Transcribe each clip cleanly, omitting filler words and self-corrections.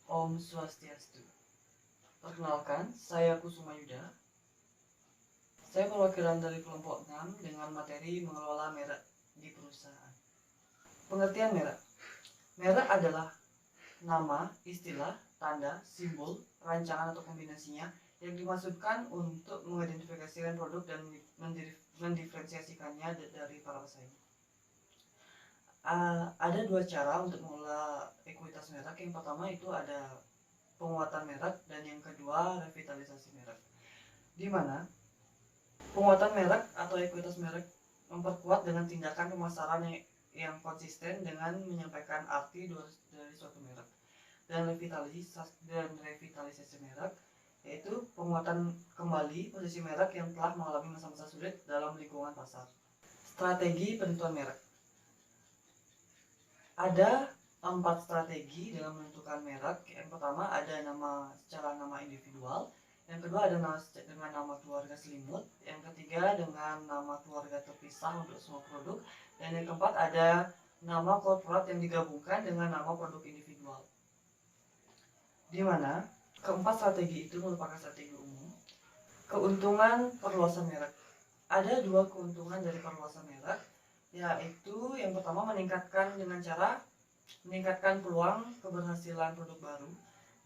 Om Swastiastu. Perkenalkan, saya Kusuma Yuda. Saya perwakilan dari kelompok 6 dengan materi mengelola merek di perusahaan. Pengertian merek. Merek adalah nama, istilah, tanda, simbol, rancangan atau kombinasinya yang dimaksudkan untuk mengidentifikasikan produk dan mendiferensiasikannya dari para pesaing. Ada dua cara untuk mengelola ekuitas merek. Yang pertama itu ada penguatan merek dan yang kedua revitalisasi merek. Di mana penguatan merek atau ekuitas merek memperkuat dengan tindakan pemasaran yang konsisten dengan menyampaikan arti dari suatu merek. Dan revitalisasi merek yaitu penguatan kembali posisi merek yang telah mengalami masa-masa sulit dalam lingkungan pasar. Strategi penentuan merek. Ada 4 strategi dalam menentukan merek. Yang pertama ada secara nama individual, yang kedua ada dengan nama keluarga selimut, yang ketiga dengan nama keluarga terpisah untuk semua produk, dan yang keempat ada nama korporat yang digabungkan dengan nama produk individual. Di mana keempat strategi itu merupakan strategi umum. Keuntungan perluasan merek. Ada dua keuntungan dari perluasan merek, yaitu yang pertama meningkatkan peluang keberhasilan produk baru.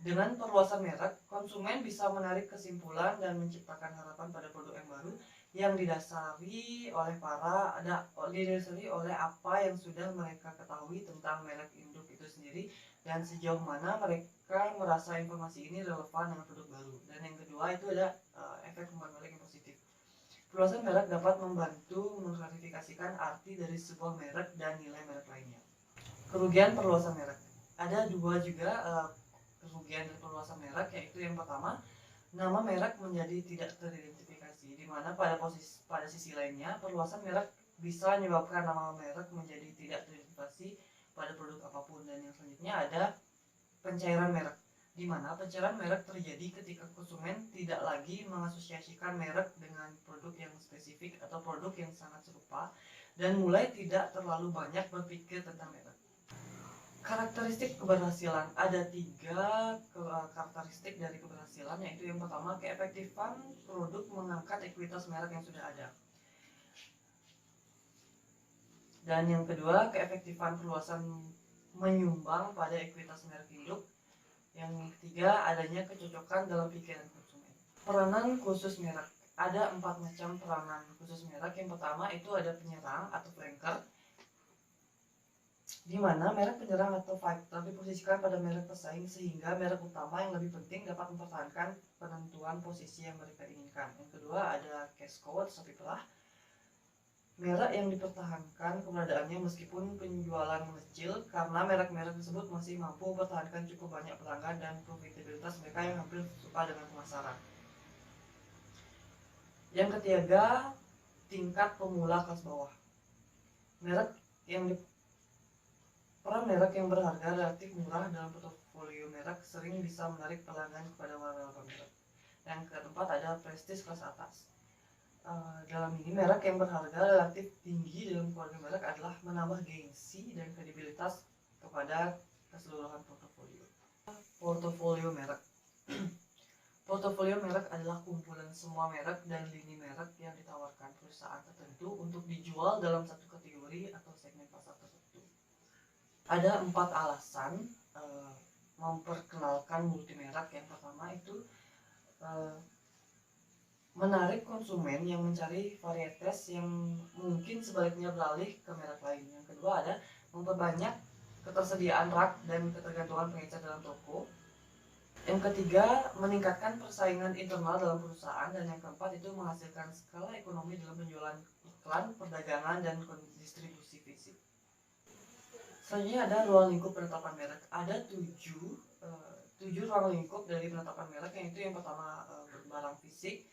Dengan perluasan merek, konsumen bisa menarik kesimpulan dan menciptakan harapan pada produk yang baru yang didasari oleh apa yang sudah mereka ketahui tentang merek induk itu sendiri dan sejauh mana mereka merasa informasi ini relevan dengan produk baru. Dan yang kedua itu ada efek umpan balik yang positif. Perluasan merek dapat membantu mengklarifikasikan arti dari sebuah merek dan nilai merek lainnya. Kerugian perluasan merek. Ada dua juga kerugian dari perluasan merek, yaitu yang pertama, nama merek menjadi tidak teridentifikasi, di mana pada sisi lainnya perluasan merek bisa menyebabkan nama merek menjadi tidak teridentifikasi pada produk apapun. Dan yang selanjutnya ada pencairan merek, di mana pencairan merek terjadi ketika konsumen tidak lagi mengasosiasikan merek dengan produk yang spesifik atau produk yang sangat serupa dan mulai tidak terlalu banyak berpikir tentang merek. Karakteristik keberhasilan. Ada 3 karakteristik dari keberhasilan, yaitu yang pertama keefektifan produk mengangkat ekuitas merek yang sudah ada, dan yang kedua keefektifan perluasan menyumbang pada ekuitas merek induk, yang ketiga adanya kecocokan dalam pikiran konsumen. Peranan khusus merek. Ada 4 macam peranan khusus merek. Yang pertama itu ada penyerang atau flanker, di mana merek penyerang atau fighter diposisikan pada merek pesaing sehingga merek utama yang lebih penting dapat mempertahankan penentuan posisi yang mereka inginkan. Yang kedua ada cash cow atau sapi perah, merek yang dipertahankan keberadaannya meskipun penjualan mengecil karena merek-merek tersebut masih mampu mempertahankan cukup banyak pelanggan dan profitabilitas mereka yang hampir serupa dengan pemasaran. Yang ketiga, tingkat pemula kelas bawah. Peran merek yang berharga relatif murah dalam portofolio merek sering bisa menarik pelanggan kepada warna merek. Yang keempat ada prestis kelas atas. Dalam ini merek yang berharga relatif tinggi dalam keluarga merek adalah menambah gengsi dan kredibilitas kepada keseluruhan portofolio. Portofolio merek. Portofolio merek adalah kumpulan semua merek dan lini merek yang ditawarkan perusahaan tertentu untuk dijual dalam satu kategori atau segmen pasar tertentu. Ada 4 alasan memperkenalkan multimerek. Yang pertama itu menarik konsumen yang mencari varietas yang mungkin sebaliknya beralih ke merek lain. Yang kedua ada memperbanyak ketersediaan rak dan ketergantungan pengecer dalam toko. Yang ketiga meningkatkan persaingan internal dalam perusahaan, dan yang keempat itu menghasilkan skala ekonomi dalam penjualan iklan, perdagangan, dan distribusi fisik. Selanjutnya ada ruang lingkup penetapan merek. Ada 7 ruang lingkup dari penetapan merek, yaitu yang pertama barang fisik,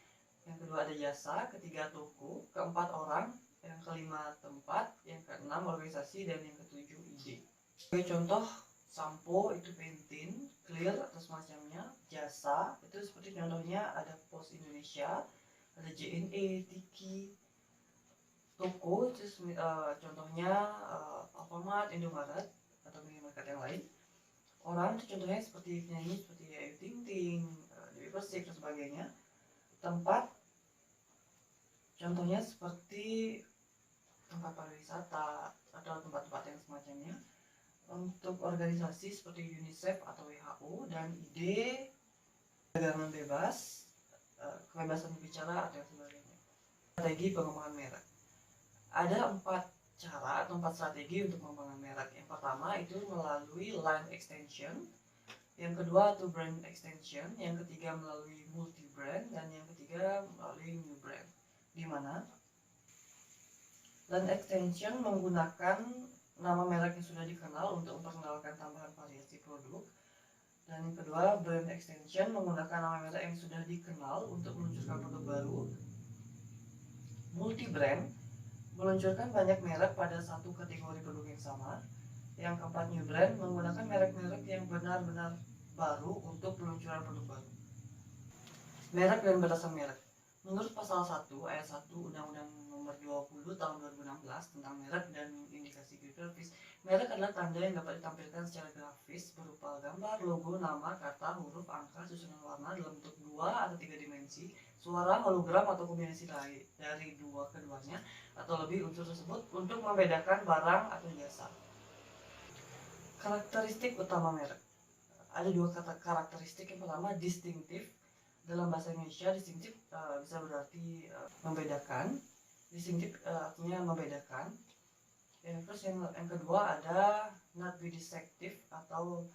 yang kedua ada jasa, ketiga toko, keempat orang, yang kelima tempat, yang keenam organisasi, dan yang ketujuh ide. Sebagai contoh, sampo itu Pantene, Clear atau semacamnya. Jasa itu seperti contohnya ada Pos Indonesia, ada JNE, Tiki. Toko itu contohnya Alfamart, Indomaret atau minimarket yang lain. orang itu contohnya seperti penyanyi seperti Ayu Ting Ting, Dewi Persik dan sebagainya. Tempat contohnya seperti tempat pariwisata atau tempat-tempat yang semacamnya. Untuk organisasi seperti UNICEF atau WHO dan ide perdagangan bebas, kebebasan berbicara atau sebagainya. Strategi pengembangan merek. Ada 4 cara atau 4 strategi untuk pengembangan merek. Yang pertama itu melalui line extension, yang kedua itu brand extension, yang ketiga melalui multi brand, dan yang ketiga melalui new brand. Di mana line extension menggunakan nama merek yang sudah dikenal untuk memperkenalkan tambahan variasi produk, dan yang kedua brand extension menggunakan nama merek yang sudah dikenal untuk meluncurkan produk baru. Multi brand meluncurkan banyak merek pada satu kategori produk yang sama. Yang keempat, new brand menggunakan merek-merek yang benar-benar baru untuk peluncuran produk baru. Merek dan batasan merek. Menurut pasal 1 ayat 1 Undang-Undang Nomor 20 Tahun 2016 tentang merek dan indikasi geografis, merek adalah tanda yang dapat ditampilkan secara grafis berupa gambar, logo, nama, kata, huruf, angka, susunan warna dalam bentuk 2 atau 3 dimensi, suara, hologram atau kombinasi lain dari keduanya atau lebih unsur tersebut untuk membedakan barang atau jasa. Karakteristik utama merek. Ada 2 kata karakteristik. Yang pertama distinctive. Dalam bahasa Indonesia distinctive bisa berarti membedakan. Distinctive artinya membedakan. Terus yang kedua ada not be deceptive atau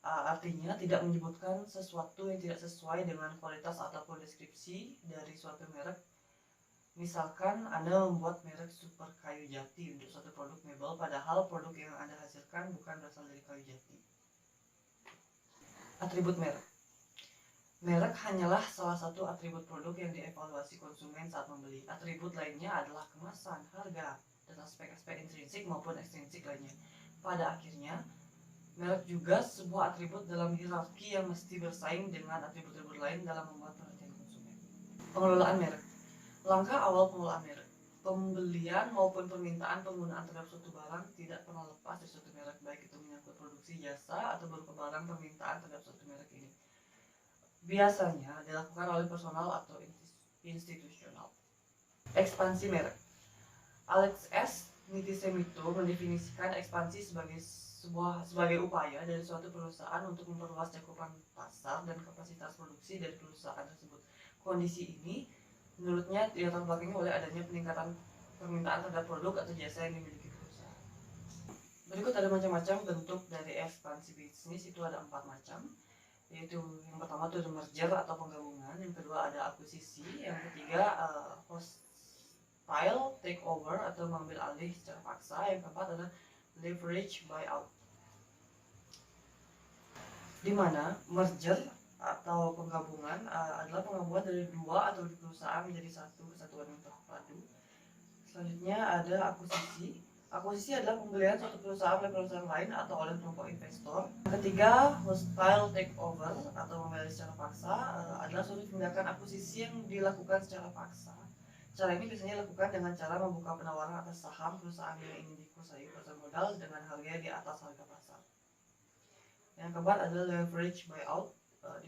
artinya tidak menyebutkan sesuatu yang tidak sesuai dengan kualitas ataupun deskripsi dari suatu merek. Misalkan Anda membuat merek super kayu jati untuk suatu produk mebel, padahal produk yang Anda hasilkan bukan berasal dari kayu jati. Atribut merek. Merek hanyalah salah satu atribut produk yang dievaluasi konsumen saat membeli. Atribut lainnya adalah kemasan, harga, dan aspek-aspek intrinsik maupun ekstrinsik lainnya. Pada akhirnya, merek juga sebuah atribut dalam hierarki yang mesti bersaing dengan atribut-atribut lain dalam membuat perhatian konsumen. Pengelolaan merek. Langkah awal pengelolaan merek. Pembelian maupun permintaan penggunaan terhadap suatu barang tidak pernah lepas dari suatu merek, baik itu menyangkut produksi, jasa, atau berupa barang permintaan terhadap suatu merek ini. Biasanya dilakukan oleh personal atau institusional. Ekspansi merek. Alex S. Nitisemito mendefinisikan ekspansi sebagai upaya dari suatu perusahaan untuk memperluas cakupan pasar dan kapasitas produksi dari perusahaan tersebut. Kondisi ini menurutnya dilatar belakangi oleh adanya peningkatan permintaan terhadap produk atau jasa yang dimiliki perusahaan. Berikut ada macam-macam bentuk dari ekspansi bisnis, itu ada 4 macam. Yaitu yang pertama itu merger atau penggabungan, yang kedua ada akuisisi, yang ketiga hostile takeover atau mengambil alih secara paksa, yang keempat adalah leverage buyout. Di mana merger atau penggabungan adalah penggabungan dari 2 atau lebih perusahaan menjadi satu kesatuan yang terpadu. Selanjutnya ada akuisisi. Akuisisi adalah pembelian suatu perusahaan oleh perusahaan lain atau oleh kelompok investor. Ketiga, hostile takeover atau mengambil secara paksa adalah suatu tindakan akuisisi yang dilakukan secara paksa. Cara ini biasanya dilakukan dengan cara membuka penawaran atas saham perusahaan yang ingin dikuasai pasar modal dengan harga di atas harga pasar. Yang keempat adalah leverage buyout,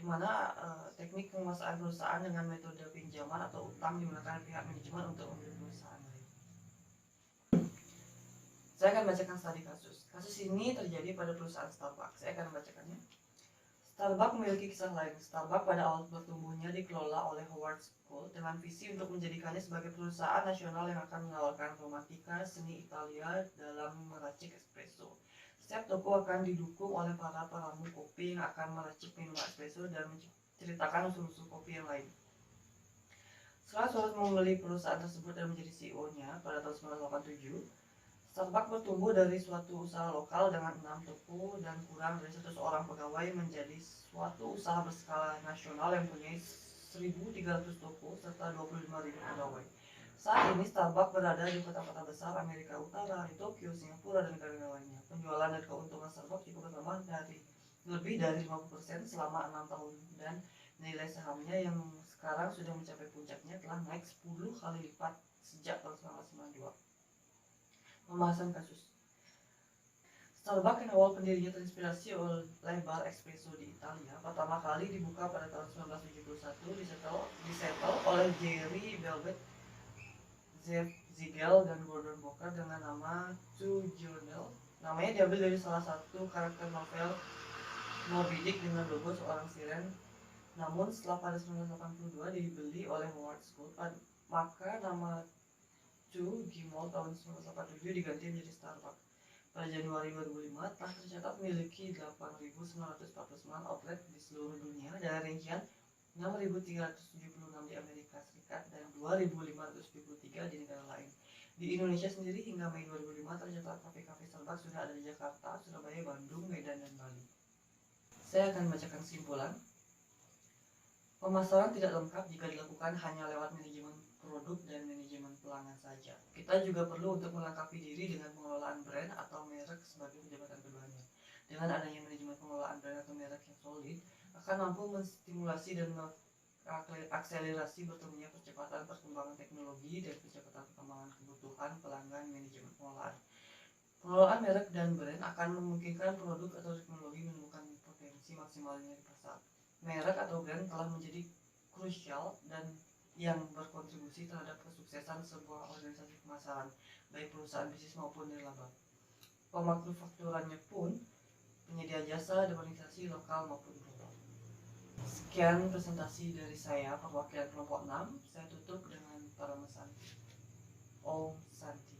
di mana teknik penguasaan perusahaan dengan metode pinjaman atau utang digunakan pihak manajemen untuk membeli perusahaan lain. Saya akan bacakan studi kasus. Kasus ini terjadi pada perusahaan Starbucks. Saya akan membacakannya. Starbucks memiliki kisah lain. Starbucks pada awal bertumbuhnya dikelola oleh Howard School dengan visi untuk menjadikannya sebagai perusahaan nasional yang akan menawarkan romantika seni Italia dalam meracik espresso. Setiap toko akan didukung oleh para peramu kopi yang akan meracik minuman espresso dan menceritakan unsur-unsur kopi yang lain. Setelah Soros membeli perusahaan tersebut dan menjadi CEO-nya pada tahun 1987, Starbucks bertumbuh dari suatu usaha lokal dengan 6 toko dan kurang dari 100 orang pegawai menjadi suatu usaha berskala nasional yang punya 1.300 toko serta 25.000 pegawai. Saat ini Starbucks berada di kota-kota besar Amerika Utara, di Tokyo, Singapura, dan negara lainnya. Penjualan dan keuntungan Starbucks cukup bertambah lebih dari 50% selama 6 tahun, dan nilai sahamnya yang sekarang sudah mencapai puncaknya telah naik 10 kali lipat sejak tahun 1992. Pembahasan kasus. Starbucks yang awal pendirinya terinspirasi oleh bar espresso di Italia, pertama kali dibuka pada tahun 1971, disetel oleh Jerry Velvet Ziegel dan Gordon Booker dengan nama Two Journal. Namanya diambil dari salah satu karakter novel Moby Dick dengan logo seorang siren. Namun setelah pada 1982 dibeli oleh Howard Schultz, maka nama Two Gimol tahun 1987 diganti menjadi Starbucks. Pada Januari 2005 telah tercatat memiliki 8.949 outlet di seluruh dunia dari rincian 6.376 di Amerika Serikat dan 2.573 di negara lain. Di Indonesia sendiri hingga Mei 2005 tercatat kafe-kafe Starbucks sudah ada di Jakarta, Surabaya, Bandung, Medan, dan Bali. Saya akan membacakan kesimpulan. Pemasaran tidak lengkap jika dilakukan hanya lewat manajemen produk dan manajemen pelanggan saja. Kita juga perlu untuk melengkapi diri dengan pengelolaan brand atau merek sebagai jabatan keduanya. Dengan adanya manajemen pengelolaan brand atau merek yang solid, akan mampu menstimulasi dan akselerasi bertemunya percepatan perkembangan teknologi dan percepatan perkembangan kebutuhan pelanggan manajemen pengelolaan. Pengelolaan merek dan brand akan memungkinkan produk atau teknologi menemukan potensi maksimalnya di pasar. Merek atau brand telah menjadi krusial dan yang berkontribusi terhadap kesuksesan sebuah organisasi pemasaran, baik perusahaan bisnis maupun nirlaba. Pemanufakturannya pun penyedia jasa dan organisasi lokal maupun global. Sekian presentasi dari saya, perwakilan kelompok 6. Saya tutup dengan para pesan. Om Santi.